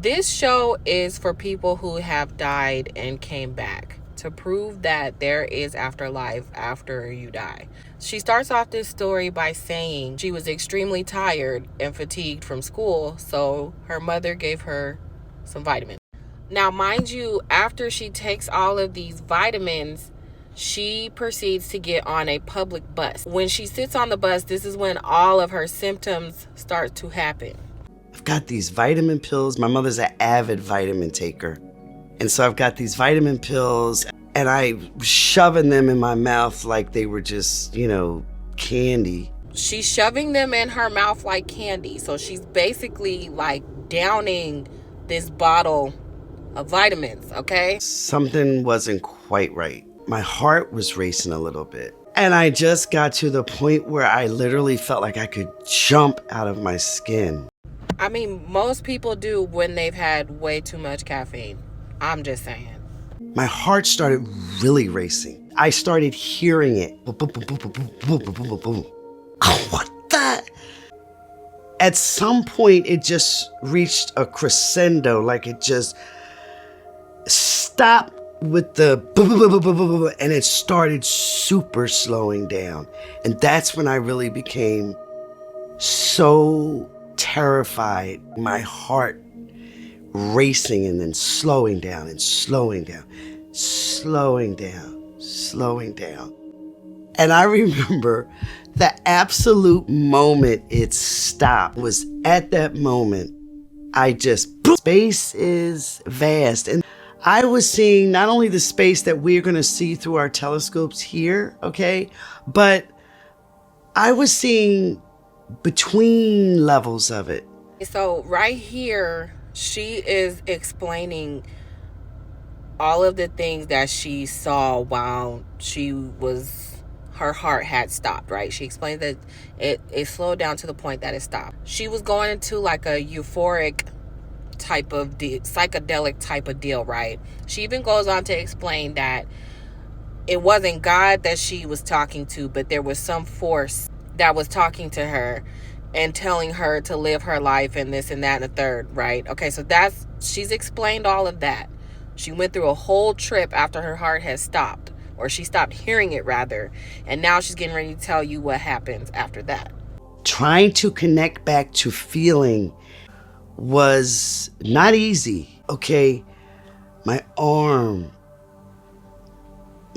This show is for people who have died and came back to prove that there is afterlife after you die. She starts off this story by saying she was extremely tired and fatigued from school, so her mother gave her some vitamins. Now, mind you, after she takes all of these vitamins, she proceeds to get on a public bus. When she sits on the bus, this is when all of her symptoms start to happen. I've got these vitamin pills. My mother's an avid vitamin taker. And so I've got these vitamin pills and I was shoving them in my mouth like they were just, candy. She's shoving them in her mouth like candy. So she's basically like downing this bottle of vitamins, okay? Something wasn't quite right. My heart was racing a little bit. And I just got to the point where I literally felt like I could jump out of my skin. I mean, most people do when they've had way too much caffeine. I'm just saying. My heart started really racing. I started hearing it. Boom, boom, boom, boom, boom, boom, boom, boom, boom, boom. Oh, what the? At some point, it just reached a crescendo, like it just stopped with the boom, boom, boom, boom, boom, boom, boom, and it started super slowing down. And that's when I really became so terrified, my heart racing and then slowing down and slowing down, slowing down, slowing down. And I remember the absolute moment it stopped was at that moment, space is vast. And I was seeing not only the space that we're going to see through our telescopes here, okay, but I was seeing between levels of it. So right here, she is explaining all of the things that she saw while her heart had stopped, right? She explains that it slowed down to the point that it stopped. She was going into like a euphoric type of psychedelic type of deal, right? She even goes on to explain that it wasn't God that she was talking to, but there was some force that was talking to her and telling her to live her life and this and that and the third, right? Okay, so she's explained all of that. She went through a whole trip after her heart has stopped, or she stopped hearing it rather, and now she's getting ready to tell you what happens after that. Trying to connect back to feeling was not easy, okay? My arm,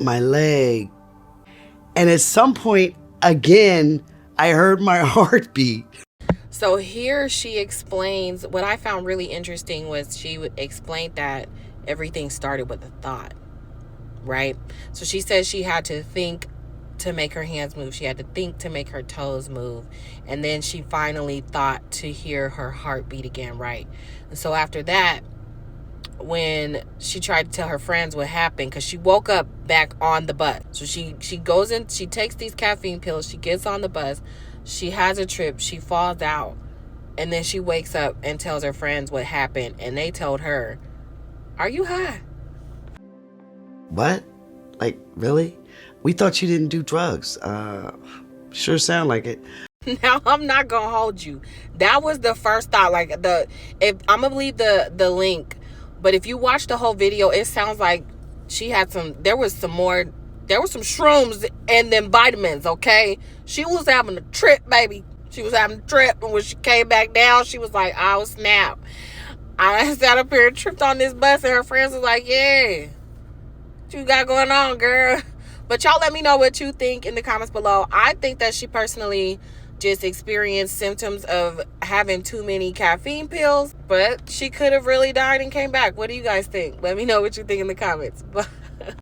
my leg, and at some point, again, I heard my heartbeat. So here she explains, what I found really interesting was she explained that everything started with a thought, right? So she says she had to think to make her hands move. She had to think to make her toes move. And then she finally thought to hear her heartbeat again, right? And so after that, when she tried to tell her friends what happened, because she woke up back on the bus. So she goes in, she takes these caffeine pills, she gets on the bus, she has a trip, she falls out, and then she wakes up and tells her friends what happened, and they told her, "Are you high?" What? Like, really? We thought you didn't do drugs. Sure sound like it. Now, I'm not gonna hold you. That was the first thought. Like, if I'm gonna leave the link, but if you watch the whole video, it sounds like she had there was some shrooms and then vitamins, okay? She was having a trip, baby. She was having a trip, and when she came back down, she was like, "Oh, snap." I sat up here and tripped on this bus, and her friends was like, "Yeah, what you got going on, girl?" But y'all let me know what you think in the comments below. I think that she personally just experienced symptoms of having too many caffeine pills, but she could have really died and came back. What do you guys think? Let me know what you think in the comments. Bye.